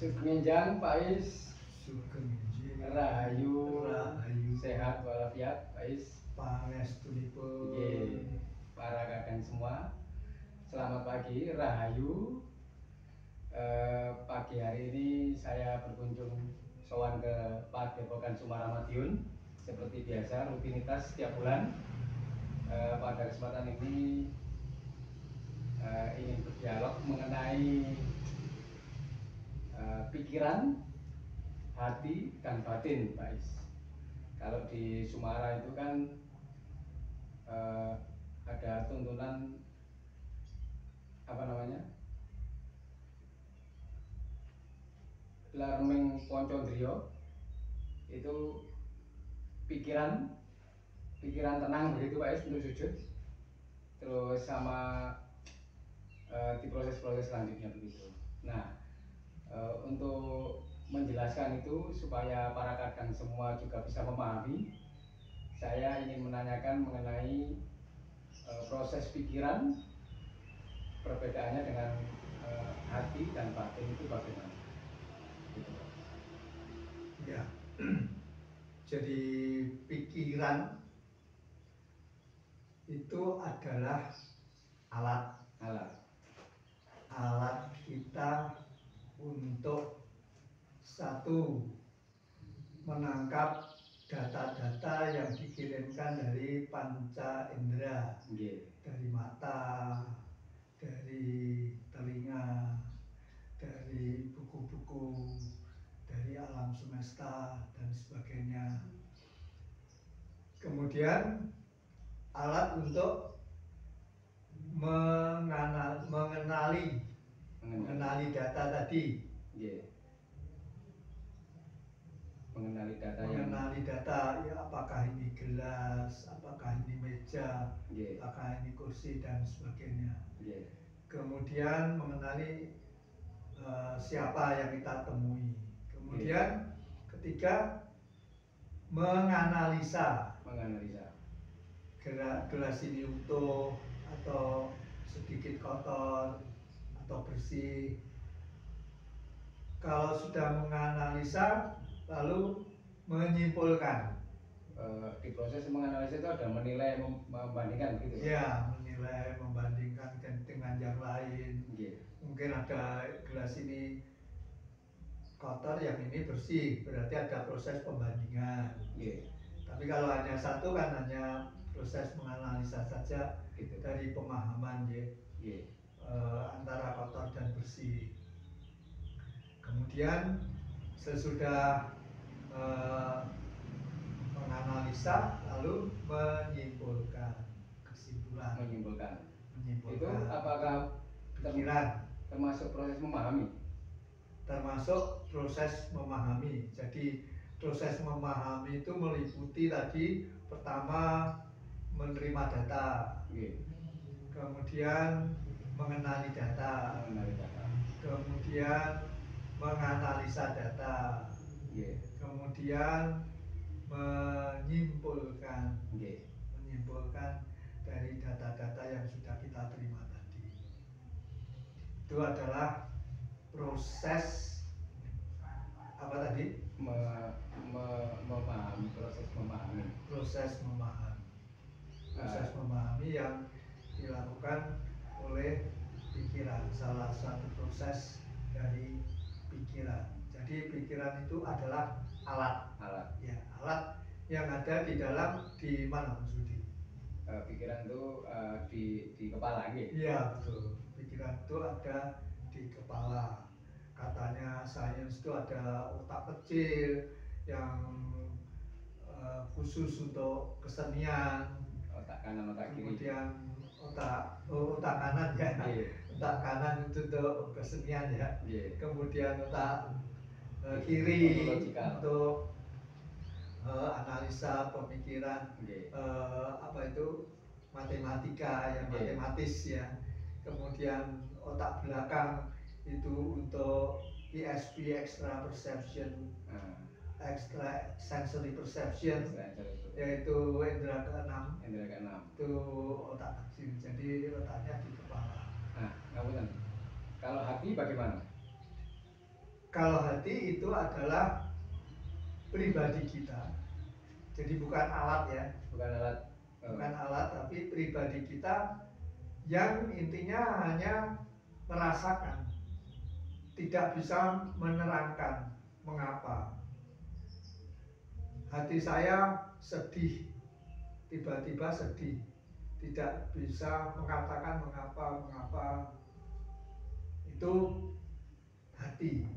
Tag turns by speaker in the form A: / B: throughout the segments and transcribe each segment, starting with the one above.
A: Sugeng Pak Is.
B: Sugeng
A: Rahayu. Sehat walafiat Pak Is.
B: Pangestunipun.
A: Nggih, para kakang semua. Selamat pagi, Rahayu. Pagi hari ini saya berkunjung sowan ke Padepokan Sumarah Madiun. Seperti biasa, rutinitas setiap bulan. Pada kesempatan ini ingin berdialog mengenai pikiran, hati, dan batin, Pak Is. Kalau di Sumarah itu kan ada tuntunan Larming Poncondrio, itu pikiran tenang begitu Pak Is untuk sujud, terus sama di proses-proses selanjutnya begitu. Nah, untuk menjelaskan itu supaya para kadang semua juga bisa memahami, saya ingin menanyakan mengenai proses pikiran, perbedaannya dengan hati dan batin itu bagaimana? Gitu.
B: Ya, jadi pikiran itu adalah alat kita untuk satu, menangkap data-data yang dikirimkan dari panca indera, dari mata, dari telinga, dari buku-buku, dari alam semesta dan sebagainya. Kemudian alat untuk mengenali data tadi. Mengenali data, ya, apakah ini gelas, apakah ini meja, apakah ini kursi dan sebagainya. Kemudian mengenali siapa yang kita temui. Kemudian ketiga, menganalisa gelas ini utuh atau sedikit kotor atau bersih. Kalau sudah menganalisa, lalu menyimpulkan.
A: Di proses menganalisa itu ada menilai, membandingkan gitu.
B: Ya, menilai, membandingkan dengan yang lain. Mungkin ada gelas ini kotor, yang ini bersih, berarti ada proses pembandingan. Tapi kalau hanya satu kan hanya proses menganalisa saja gitu, dari pemahaman antara kotor dan bersih. Kemudian sesudah menganalisa lalu menyimpulkan kesimpulan.
A: Itu apakah
B: pikiran
A: termasuk proses memahami?
B: Termasuk proses memahami. Jadi proses memahami itu meliputi tadi, pertama menerima data, kemudian mengenali data, kemudian menganalisa data, kemudian menyimpulkan dari data-data yang sudah kita terima tadi. Itu adalah proses apa tadi? Proses memahami yang dilakukan oleh pikiran, salah satu proses dari pikiran. Jadi pikiran itu adalah alat. Ya, alat yang ada di mana Mas Rudi?
A: Pikiran itu di kepala, gitu.
B: Iya, betul. Pikiran itu ada di kepala. Katanya sains itu ada otak kecil yang khusus untuk kesenian,
A: otak kanan, otak kiri.
B: Kemudian otak kanan ya, otak kanan itu untuk kesenian ya. Kemudian otak kiri untuk analisa pemikiran, matematika yang matematis ya. Kemudian otak belakang itu untuk ESP, extra sensory perception, yaitu indera keenam. Itu otak kecil, jadi otaknya di kepala.
A: Nah, kalau hati bagaimana?
B: kalau hati itu adalah pribadi kita. Jadi bukan alat ya.
A: Bukan alat.
B: Bukan alat, tapi pribadi kita yang intinya hanya merasakan, tidak bisa menerangkan mengapa. Hati saya sedih, tiba-tiba sedih, tidak bisa mengatakan mengapa. Itu hati.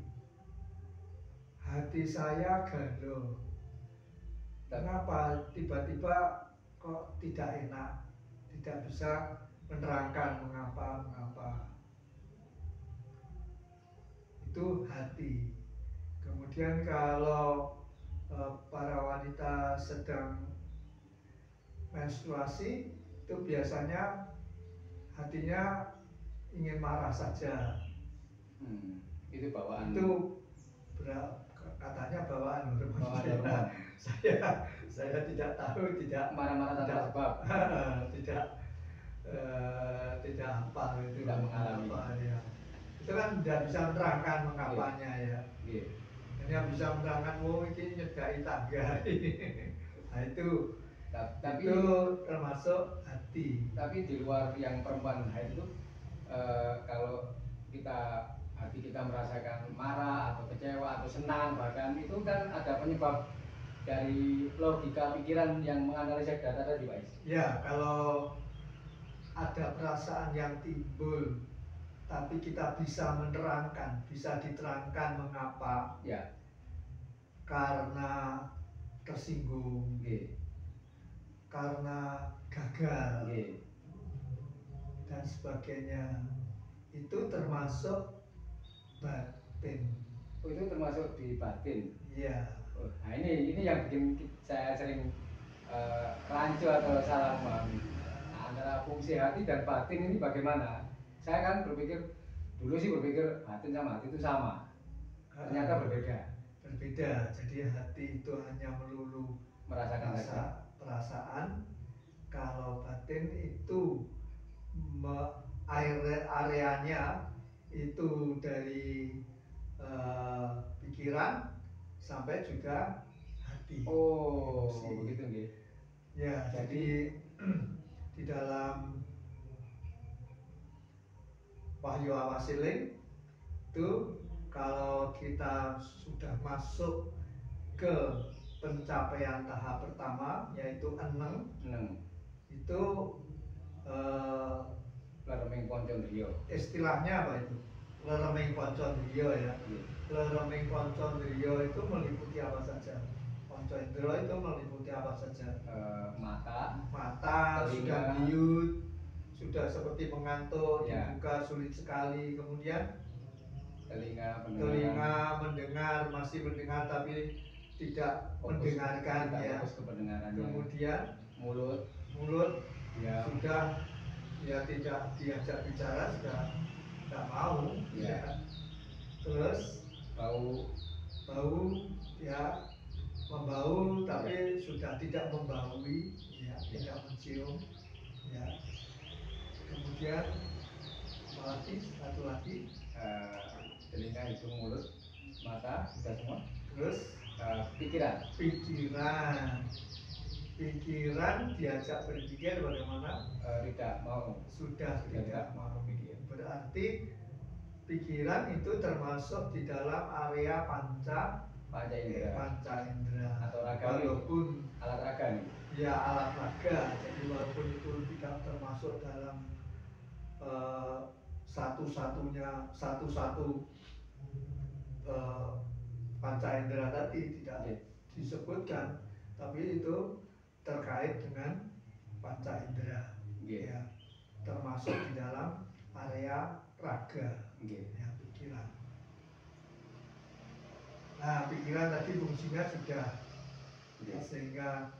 B: Hati saya galau. Kenapa tiba-tiba kok tidak enak, tidak bisa menerangkan mengapa. Itu hati. Kemudian kalau para wanita sedang menstruasi, itu biasanya hatinya ingin marah saja.
A: Itu bawaan.
B: Itu katanya bawaan
A: hormon.
B: Saya tidak tahu, tidak
A: marah-marah tanpa sebab.
B: tidak apa itu,
A: tidak mengalami.
B: Ya. Itu kan tidak bisa menerangkan mengapanya ya. Hanya bisa menerangkan, oh ini nyedai tangga. Nah itu termasuk hati.
A: Tapi di luar yang perempuan haid itu, kalau hati kita merasakan marah atau kecewa atau senang, bahkan itu kan ada penyebab dari logika pikiran yang menganalisis data tadi, Pak Is.
B: Ya, kalau ada perasaan yang timbul tapi kita bisa menerangkan, bisa diterangkan mengapa.
A: Ya.
B: Karena tersinggung, karena gagal, dan sebagainya. Itu termasuk batin.
A: Oh, itu termasuk di batin.
B: Iya.
A: Oh, nah ini yang bikin saya sering rancu atau salah memahami. Nah, antara fungsi hati dan batin ini bagaimana? Saya kan dulu sih berpikir batin sama hati itu sama. Ternyata berbeda.
B: Berbeda. Jadi hati itu hanya melulu
A: merasakan
B: perasaan. Kalau batin itu areanya itu dari pikiran sampai juga hati.
A: Oh, begitu nggih.
B: Ya, jadi di dalam Wahyu Awasiling itu kalau kita sudah masuk ke pencapaian tahap pertama yaitu eneng. Itu
A: Lereming Poncon Rio.
B: Istilahnya apa itu? Lereming Poncon Rio ya. Lereming Poncon Rio itu meliputi apa saja? Ponco indro itu meliputi apa saja? Mata sudah biut, sudah seperti mengantuk, dibuka sulit sekali. Kemudian telinga mendengar, masih mendengar tapi tidak mendengarkan ya. Kemudian mulut ya. Sudah tidak diajak bicara, sudah tidak mau ya. Terus bau ya, membau tapi sudah tidak membaui ya, tidak mencium ya. Kemudian satu lagi
A: telinga, hidung, mulut, mata sudah semua.
B: Terus pikiran diajak berpikir bagaimana?
A: Tidak mau.
B: Sudah tidak mau pikir. Berarti pikiran itu termasuk di dalam area panca indera
A: atau raga.
B: Walaupun
A: alat raga nih.
B: Ya, alat raga. Jadi walaupun itu tidak termasuk dalam satu panca indera tadi tidak disebutkan, tapi itu terkait dengan panca indera. Ya, termasuk di dalam area raga. Ya, pikiran. Nah, pikiran tadi fungsinya sudah, sehingga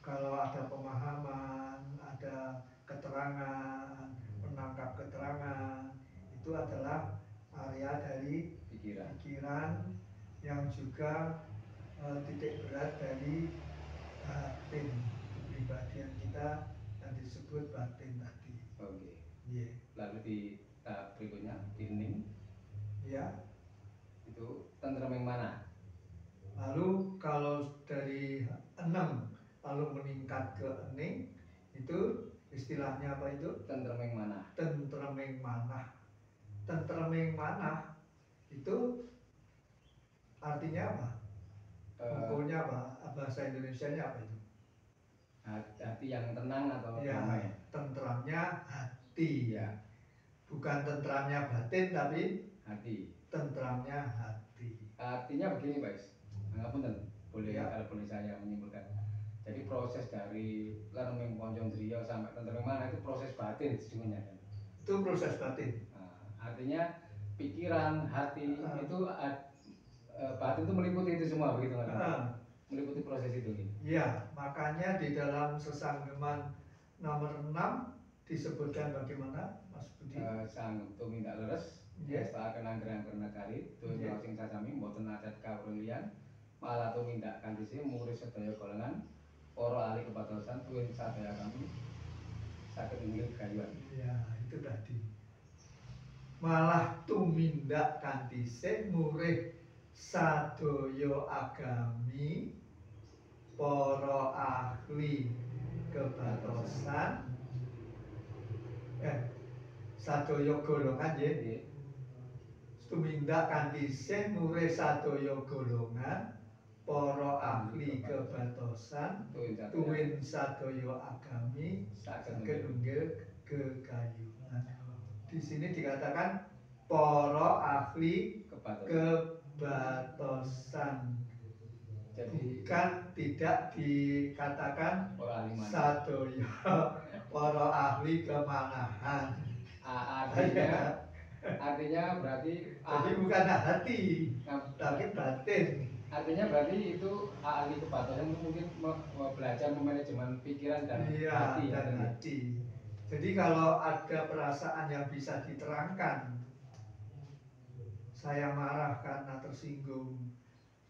B: kalau ada pemahaman, ada keterangan, menangkap keterangan, itu adalah area dari pikiran yang juga titik berat dari batin, kepribadian kita yang disebut batin tadi.
A: Oke. Lalu di tahap berikutnya, hening.
B: Ya.
A: Itu tentrem yang mana?
B: Lalu kalau dari 6 lalu meningkat ke ening, itu istilahnya apa itu?
A: Tentrem yang mana?
B: Tentrem yang mana? Tentrem yang mana itu artinya apa? Pokoknya apa? Bahasa Indonesianya apa itu?
A: Hati yang tenang atau
B: Ya,
A: damai?
B: tentramnya hati.
A: Ya.
B: Bukan tentramnya batin, tapi
A: hati.
B: Tentramnya hati.
A: Artinya begini, Pak Is. Ngapunten, boleh
B: Ya.
A: kalau boleh saya menyimpulkan. Jadi proses dari Leneming Poncondrio sampai tentrem mana itu proses batin sesungguhnya kan?
B: Itu proses batin.
A: Artinya pikiran, hati itu batin itu meliputi itu semua begitu kan? Meliputi proses itu.
B: Iya, makanya di dalam sesanggeman nomor 6 disebutkan bagaimana, Mas Budi?
A: Sang tumindak leres, esta kenanggerang karena kari, donya sing sasami mboten adat kawrulian, malah tumindak kandisi murid sedaya golongan, para ahli kepatosan tuwin sadaya kami saged inggil gayuhan.
B: Ya, itu tadi. Malah tumindak kandisi murid sadaya agami, para ahli kepatosan, sadaya golongan nggih. Tumindak kanthi sing murid sadaya golongan, para ahli kebatosan, tuwin sadaya agami saged inggil gegayuhan. Di sini dikatakan para ahli kebatosan. Bukan tidak dikatakan sadaya para ahli kemanahan.
A: Artinya berarti
B: jadi bukan hati, tapi batin.
A: Artinya berarti itu ahli kebatosan itu mungkin belajar memanajemen pikiran dan hati.
B: Dan hati. Jadi kalau ada perasaan yang bisa diterangkan, saya marah karena tersinggung,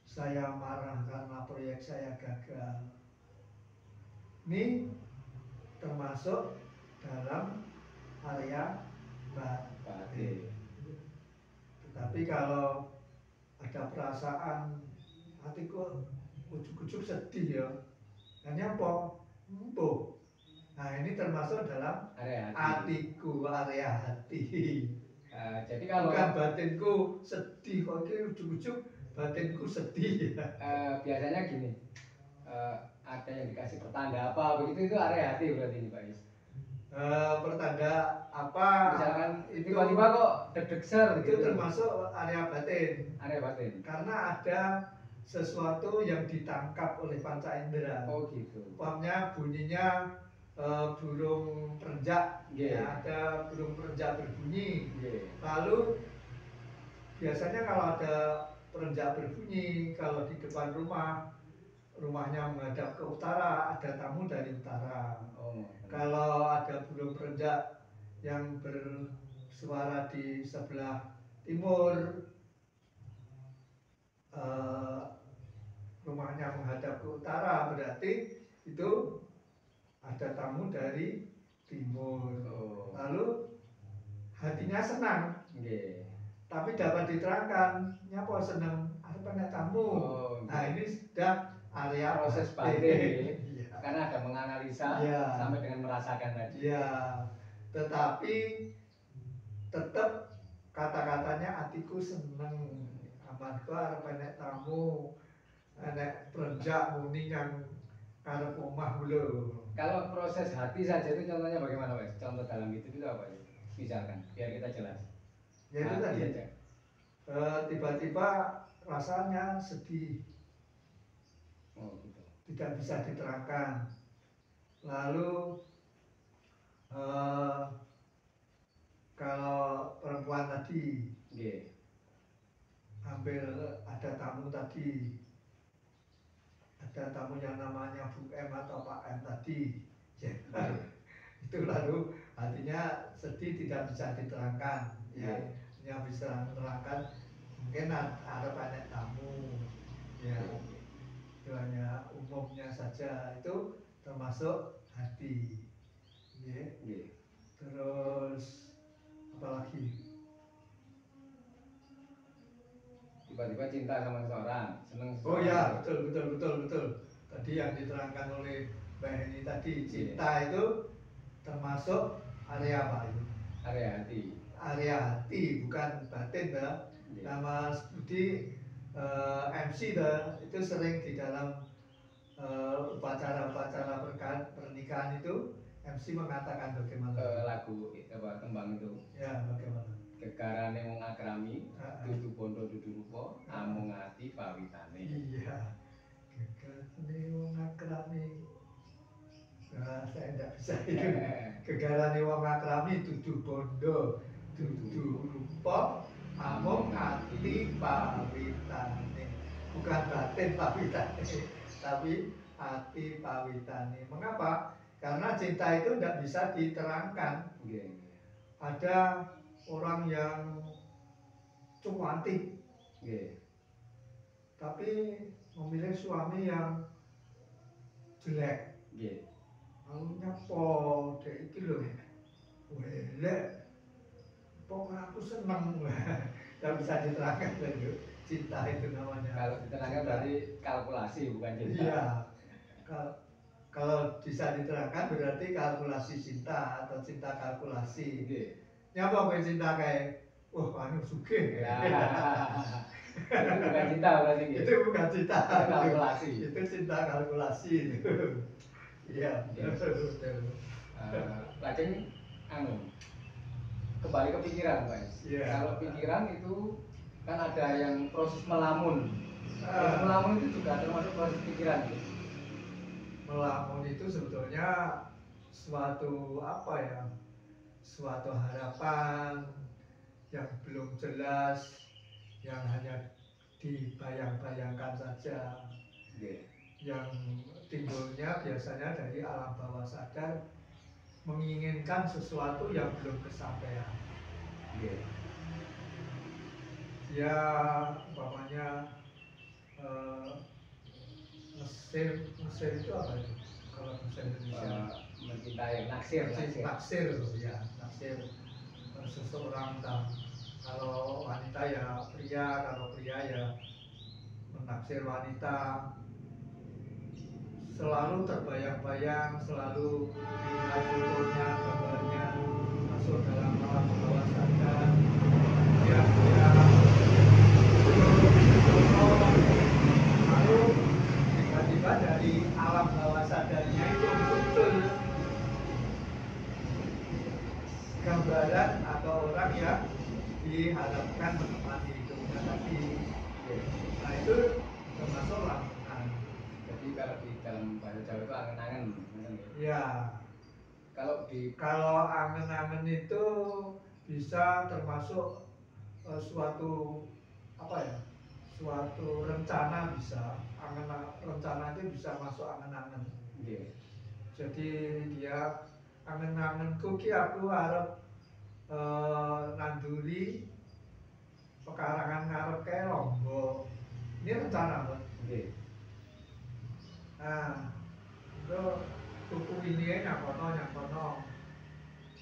B: saya marah karena proyek saya gagal, ini termasuk dalam area batin. Tetapi kalau ada perasaan hatiku ujuk-ujuk sedih ya, hanya apa? Nah ini termasuk dalam hatiku, area hati.
A: Jadi kalau
B: bukan batinku sedih, kok ujuk-ujuk batinku sedih.
A: Biasanya gini, ada yang dikasih pertanda apa begitu, itu area hati berarti ini Pak Is.
B: Pertanda apa?
A: Misalkan tiba-tiba kok deg-deg ser
B: itu gitu. Termasuk area batin.
A: Area batin.
B: Karena ada sesuatu yang ditangkap oleh panca indera.
A: Oh gitu.
B: Umpamanya bunyinya burung perenjak, ya, ada burung perenjak berbunyi. Lalu biasanya kalau ada perenjak berbunyi, kalau di depan rumahnya menghadap ke utara, ada tamu dari utara. Kalau ada burung perenjak yang bersuara di sebelah timur, rumahnya menghadap ke utara, berarti itu ada tamu dari timur. Lalu hatinya senang, tapi dapat diterangkan, nyapa senang, ada tamu. Nah ini sudah area
A: proses batin. Karena ada menganalisa sampai dengan merasakan tadi.
B: Tetapi tetap kata-katanya hatiku seneng, amarga arep enek tamu, enek perenjak muni yang karep omah lho.
A: Kalau proses hati saja itu contohnya bagaimana, Pak? Contoh dalam itu apa? Misalkan biar kita jelas.
B: Ya itu tadi. Tiba-tiba rasanya sedih.
A: Gitu.
B: Tidak bisa diterangkan. Lalu kalau perempuan tadi, hampir ada tamu tadi, ada tamu yang namanya Bu M atau Pak M tadi, itu lalu artinya sedih tidak bisa diterangkan, yang bisa menerangkan mungkin ada banyak tamu, itu hanya umumnya saja, itu termasuk hati. Terus apalagi
A: tiba-tiba cinta sama seseorang, seneng
B: Oh
A: seseorang.
B: ya, betul. Tadi yang diterangkan oleh Mbak Heni tadi, cinta itu termasuk area apa itu?
A: Area hati.
B: Area hati, bukan batin, ya. Nah, Mas Budi MC itu sering di dalam upacara-upacara pernikahan itu MC mengatakan bagaimana?
A: Lagu apa tembang itu?
B: Ya, bagaimana?
A: Gegarane wong akrami, dudu bondo dudu rupa, amung ati pawitane.
B: Iya. Gegarane wong akrami. Nah, saya tidak bisa itu. Gegarane wong akrami dudu bondo dudu rupa, amung ati pawitane. Bukan batin pawitane, tapi ati pawitane. Mengapa? Karena cinta itu tidak bisa diterangkan. Ada orang yang cuantik, tapi memilih suami yang jelek. Lalu nyapo dek iki lho, welek, pokoknya aku seneng. Tidak bisa diterangkan lagi. Cinta itu namanya.
A: Kalau diterangkan berarti kalkulasi bukan cinta.
B: Iya. Kalau bisa diterangkan berarti kalkulasi cinta atau cinta kalkulasi. Nyapa kowe cinta kayak wah anu sugih.
A: Ya. Itu bukan cinta berarti.
B: Itu bukan cinta.
A: Itu kalkulasi.
B: Itu cinta kalkulasi itu. Iya.
A: Lajeng anu kembali ke pikiran, Pak. Kalau pikiran itu kan ada yang proses melamun. Proses melamun itu juga termasuk proses pikiran.
B: Melamun itu sebetulnya suatu apa ya? Suatu harapan yang belum jelas, yang hanya dibayang-bayangkan saja, yang timbulnya biasanya dari alam bawah sadar menginginkan sesuatu yang belum kesampaian. Ya umpamanya Mesir itu apa itu? Kalau bahasa Indonesia
A: mencintai, naksir
B: ya, naksir seseorang. Kalau wanita ya pria, kalau pria ya menaksir wanita. Selalu terbayang-bayang, selalu melihat fotonya, gambarnya masuk dalam alam bawah sadar. Lalu tiba-tiba dari alam bawah sadarnya itu muncul gambaran atau orang yang diharapkan menemani hidupnya tadi. Nah itu termasuk lamunan.
A: Jadi kalau di dalam bahasa Jawa itu angen-angen.
B: Ya. Kalau angen-angen itu bisa termasuk suatu apa ya? Suatu rencana bisa. Rencana itu bisa masuk angen-angen. Jadi dia angen-angenku ki aku arep nanduri pekarangan ngarep kayak Lombok. Ini rencana, Pak. Nah, itu tuku ini nyakono.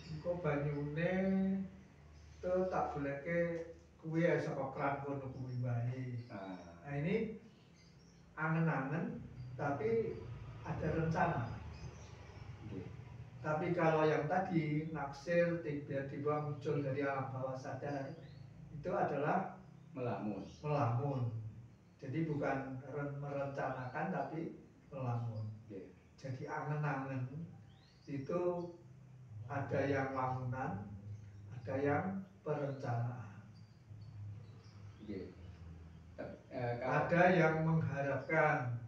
B: Engko banyune itu tak goleke kuwi saka kran kono kuwi wae. Nah, ini angen-angen tapi ada rencana. Tapi kalau yang tadi naksir tiba-tiba muncul dari alam bawah sadar itu adalah melamun. Jadi bukan merencanakan tapi melamun. Jadi angen-angen itu ada yang lamunan, ada yang perencanaan. Ada yang mengharapkan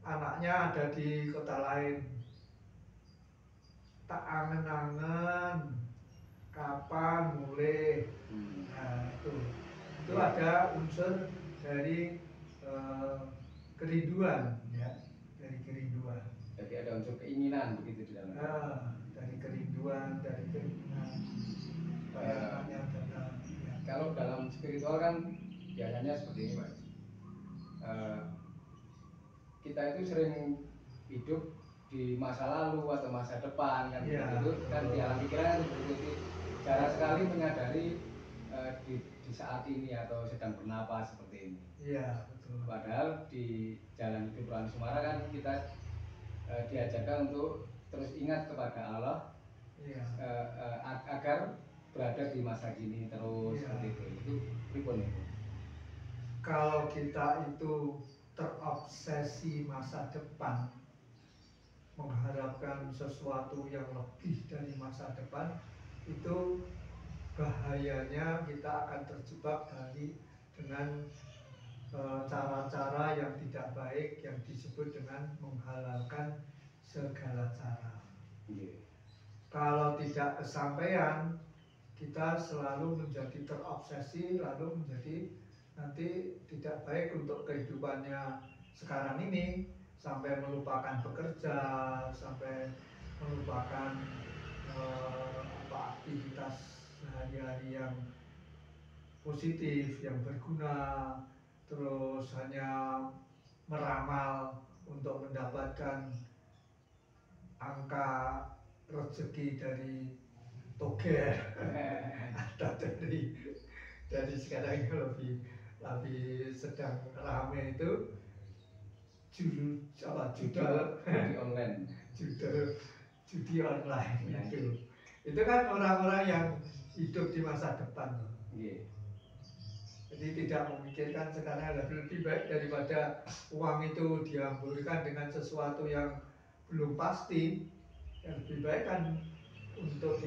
B: anaknya ada di kota lain. Tak angen-angen kapan mulai. Nah itu ada unsur dari kerinduan, ya, dari kerinduan.
A: Jadi ada unsur keinginan begitu di dalamnya.
B: Dari kerinduan, dari keinginan.
A: Kalau dalam spiritual kan biasanya seperti ini, Pak. Kita itu sering hidup di masa lalu atau masa depan kan, itu kan di alam pikiran seperti itu. Jarang sekali menyadari di di saat ini atau sedang bernapas seperti ini.
B: Iya, betul.
A: Padahal di jalan hidup rohani Sumara kan kita diajarkan untuk terus ingat kepada Allah,
B: Iya.
A: agar berada di masa kini terus,
B: iya.
A: seperti itu pripun itu.
B: Kalau kita itu terobsesi masa depan, mengharapkan sesuatu yang lebih dari masa depan, itu bahayanya kita akan terjebak dengan cara-cara yang tidak baik yang disebut dengan menghalalkan segala cara. Kalau tidak kesampaian, kita selalu menjadi terobsesi, lalu menjadi nanti tidak baik untuk kehidupannya sekarang ini, sampai melupakan bekerja, sampai melupakan aktivitas sehari-hari yang positif, yang berguna, terus hanya meramal untuk mendapatkan angka rezeki dari toger atau dari sekarang yang lebih sedang rame itu judi
A: online,
B: judi online itu kan orang-orang yang hidup di masa depan. Jadi tidak memikirkan sekarang lebih baik daripada uang itu dihamburkan dengan sesuatu yang belum pasti. Yang lebih baik kan untuk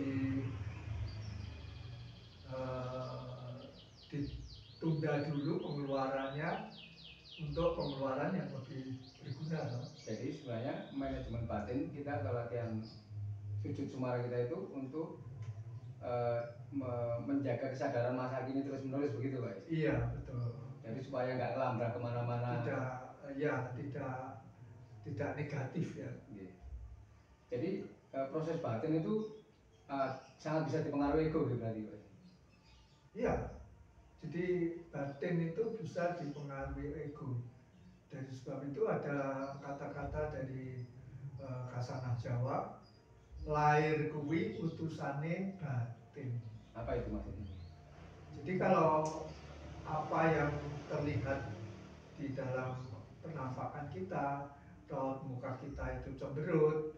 B: ditunda dulu pengeluarannya untuk pengeluaran yang lebih berguna.
A: Jadi sebenarnya manajemen batin kita atau latihan sujud Sumara kita itu untuk menjaga kesadaran masa kini terus menerus, begitu Pak?
B: Iya, betul.
A: Jadi supaya nggak kelambrak kemana-mana.
B: Tidak negatif ya.
A: Jadi proses batin itu sangat bisa dipengaruhi ego, berarti Pak?
B: Iya. Jadi batin itu bisa dipengaruhi ego. Dari sebab itu ada kata-kata dari Kasanah Jawa, lair kuwi utusane batin.
A: Apa itu maksudnya?
B: Jadi kalau apa yang terlihat di dalam penampakan kita, raut muka kita itu cemberut,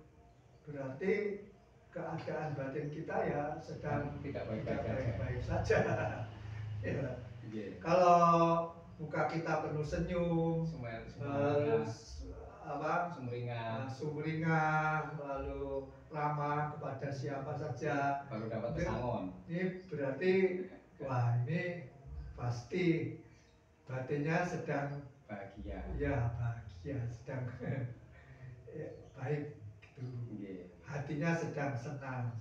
B: berarti keadaan batin kita ya sedang
A: tidak
B: baik-baik saja. Ya.
A: Yeah.
B: Kalau muka kita penuh senyum, sumringah, lalu ramah kepada siapa saja,
A: baru dapat pesangon.
B: Ini berarti wah ini pasti batinnya sedang
A: bahagia.
B: Ya bahagia, sedang baik gitu. Yeah. Hatinya sedang senang.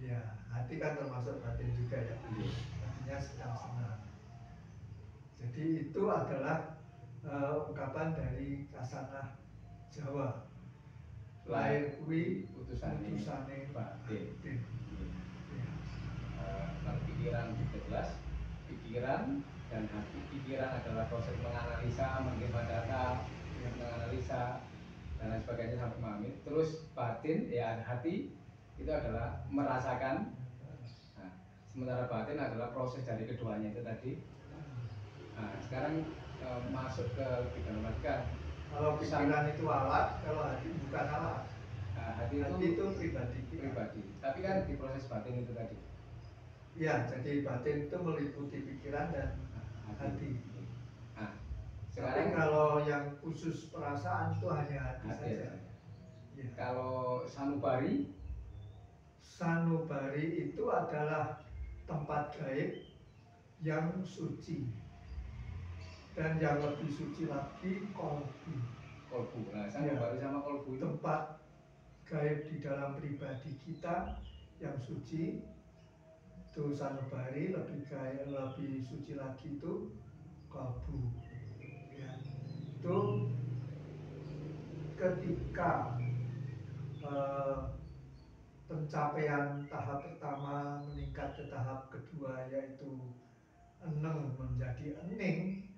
B: Ya, hati kan termasuk batin juga ya. Yeah. Hatinya sedang senang. Jadi itu adalah ungkapan dari Kasanah Jawa. Lair kuwi utusane batin.
A: Kalau pikiran juga jelas, pikiran dan hati. Pikiran adalah proses menganalisa, menerima data, menganalisa dan lain sebagainya sampai memahami. Terus batin, ya hati itu adalah merasakan. Nah, sementara batin adalah proses dari keduanya itu tadi. Nah, sekarang masuk ke lebih dalam lagi kan.
B: Kalau pikiran itu alat, kalau hati bukan alat.
A: Nah, hati itu pribadi. Tapi kan di proses batin itu tadi. Ya,
B: jadi batin itu meliputi pikiran dan hati.
A: Nah,
B: sekarang kalau yang khusus perasaan itu hanya hati saja.
A: Ya. Kalau sanubari
B: itu adalah tempat gaib yang suci. Dan yang lebih suci lagi kolbu.
A: Nah, sanubari sama kolbu itu
B: tempat gaib di dalam pribadi kita yang suci. Itu sanubari, lebih suci lagi itu kolbu. Ya. Itu ketika pencapaian tahap pertama meningkat ke tahap kedua, yaitu eneng menjadi ening,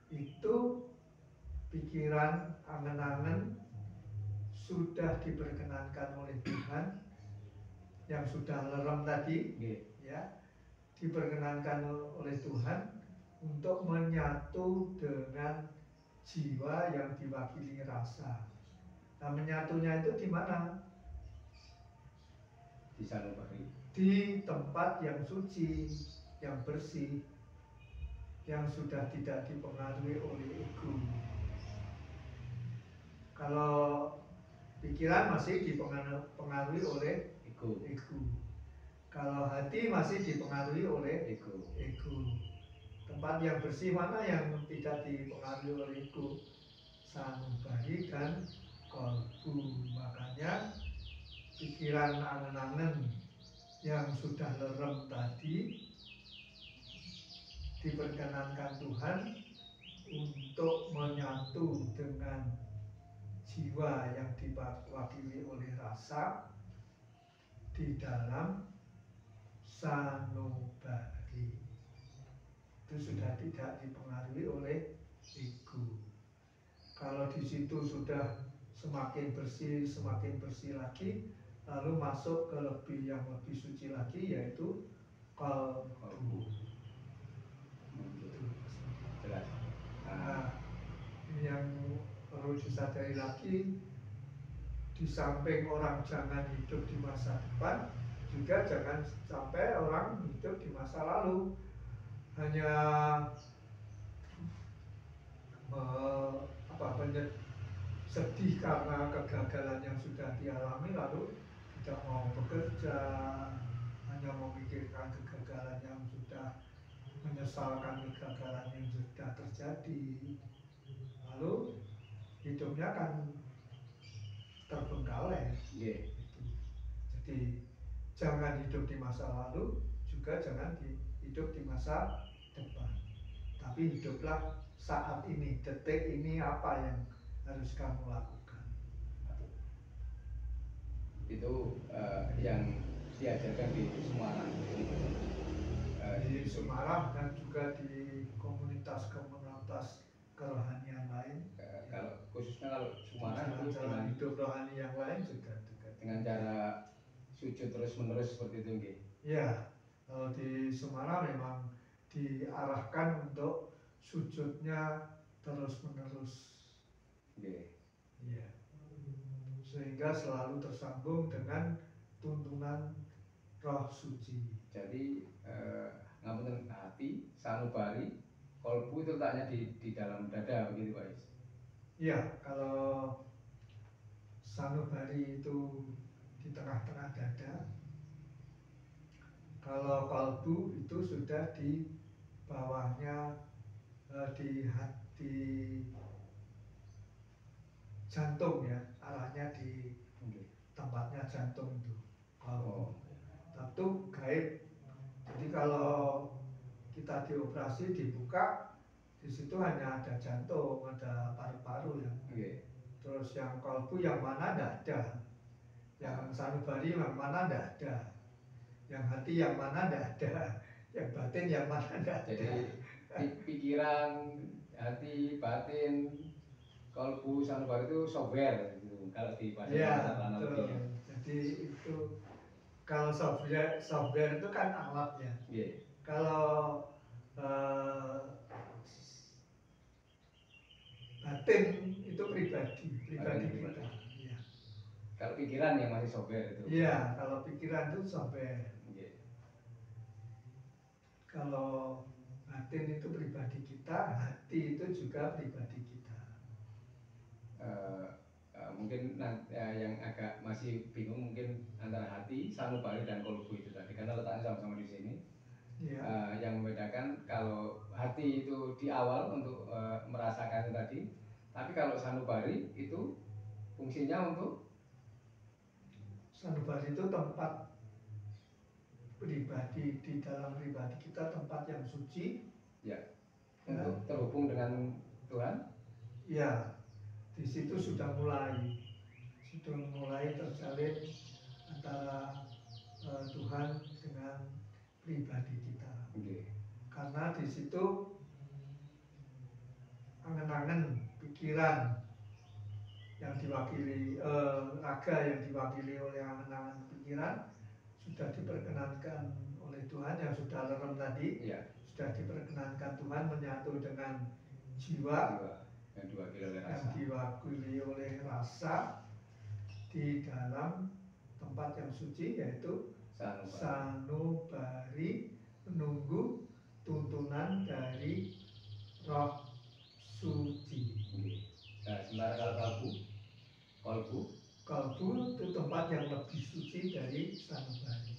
B: itu pikiran, angen-angen sudah diperkenankan oleh Tuhan yang sudah lerem tadi, ya, diperkenankan oleh Tuhan untuk menyatu dengan jiwa yang diwakili rasa. Nah, menyatunya itu di mana?
A: Di sanubari.
B: Di tempat yang suci, yang bersih, yang sudah tidak dipengaruhi oleh ego. Kalau pikiran masih dipengaruhi oleh ego. Kalau hati masih dipengaruhi oleh ego. Tempat yang bersih mana yang tidak dipengaruhi oleh ego? Sanubari dan kolbu. Makanya pikiran angen-angen yang sudah lerem tadi diperkenankan Tuhan untuk menyatu dengan jiwa yang diwakili oleh rasa di dalam sanubari. Itu sudah tidak dipengaruhi oleh ego. Kalau di situ sudah semakin bersih lagi, lalu masuk ke yang lebih suci lagi, yaitu kolbu.
A: Jelas.
B: Nah, yang perlu disadari lagi, di samping orang jangan hidup di masa depan, juga jangan sampai orang hidup di masa lalu. Hanya sedih karena kegagalan yang sudah dialami, lalu tidak mau bekerja, hanya memikirkan kegagalan yang sudah, menyesalkan kegagalan yang sudah terjadi, lalu hidupnya akan terbengkalai. Jadi jangan hidup di masa lalu, juga jangan hidup di masa depan, tapi hiduplah saat ini, detik ini, apa yang harus kamu lakukan.
A: Itu yang diajarkan di Semarang.
B: Di Semarang dan juga di komunitas-komunitas kerohanian lain.
A: Kalau khususnya kalau Semarang itu
B: dengan hidup rohani yang lain juga
A: dengan cara sujud terus-menerus seperti itu, nggih.
B: Ya, kalau di Semarang memang diarahkan untuk sujudnya terus-menerus. Ya. Sehingga selalu tersambung dengan tuntunan roh suci.
A: Jadi ngapunten, hati, sanubari, kolbu itu letaknya di dalam dada, begitu Pak Is?
B: Iya, kalau sanubari itu di tengah-tengah dada, kalau kolbu itu sudah di bawahnya, di jantung ya, arahnya di tempatnya jantung itu. Itu gaib. Jadi kalau kita dioperasi, dibuka, di situ hanya ada jantung, ada paru-paru ya. Terus yang kolbu yang mana tidak ada, yang sanubari yang mana tidak ada, yang hati yang mana tidak ada, yang batin yang mana tidak ada.
A: Jadi pikiran, hati, batin, kolbu, sanubari itu software gitu, kalau di bahasa analoginya.
B: Jadi itu kalau software itu kan alatnya. Kalau batin itu pribadi kita. Ya.
A: Kalau pikiran yang masih software itu.
B: Iya, kalau pikiran itu software. Kalau batin itu pribadi kita, hati itu juga pribadi kita.
A: Mungkin yang agak masih bingung mungkin antara hati, sanubari dan kolbu itu tadi, karena letaknya sama-sama di sini. Yang membedakan kalau hati itu di awal untuk merasakan itu tadi, tapi kalau sanubari itu fungsinya untuk,
B: sanubari itu tempat pribadi, di dalam pribadi kita, tempat yang suci
A: ya, untuk terhubung dengan Tuhan. Ya,
B: di situ sudah mulai terjalin antara Tuhan dengan pribadi kita. Karena di situ angen-angen pikiran yang diwakili, raga yang diwakili oleh angen-angen pikiran sudah diperkenankan oleh Tuhan yang sudah lerem tadi,
A: Iya.
B: sudah diperkenankan Tuhan menyatu dengan jiwa
A: yang
B: diwakili oleh rasa di dalam tempat yang suci, yaitu sanubari, menunggu tuntunan dari Roh Suci.
A: Nah, sementara kalau kalbu
B: itu tempat yang lebih suci dari sanubari.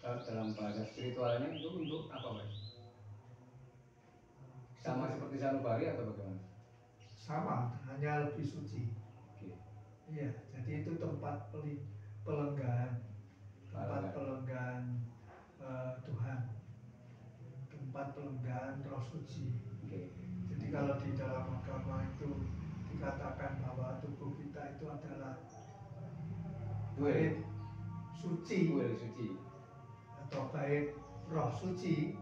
A: Kalau dalam bahasa spiritualnya itu untuk apa, Pak? Sama seperti sanubari atau bagaimana?
B: Sama, hanya lebih suci. Iya, jadi itu tempat pelenggahan, Tuhan, tempat pelenggahan Roh Suci. Jadi kalau di dalam agama itu dikatakan bahwa tubuh kita itu adalah bait suci atau bait Roh Suci,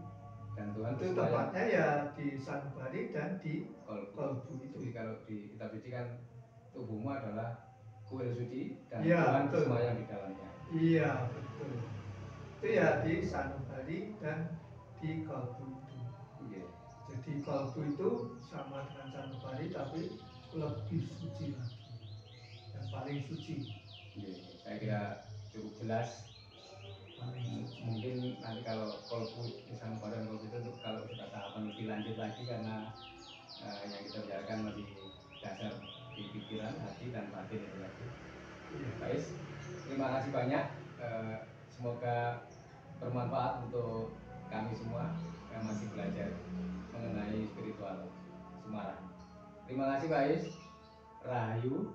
A: dan Tuhan
B: itu tempatnya ya di sanubari dan di kalbu itu.
A: Jadi kalau di kitab suci kan tubuhmu adalah kuil suci dan
B: ya,
A: Tuhan
B: betul.
A: bersemayam di dalamnya.
B: Iya, betul. Itu ya di sanubari dan di kalbu itu. Jadi kalbu itu sama dengan sanubari tapi lebih suci lagi, yang paling suci.
A: Saya kira cukup jelas. Mungkin nanti kalau kalbu di sanubari dan kalbu itu kalau sudah tahapan lebih lanjut lagi, karena yang kita bicarakan masih dasar di pikiran, hati dan batin itu lagi. Baik, terima kasih banyak. Semoga bermanfaat untuk kami semua yang masih belajar mengenai spiritual Semarang. Terima kasih, Pak Is. Rahayu.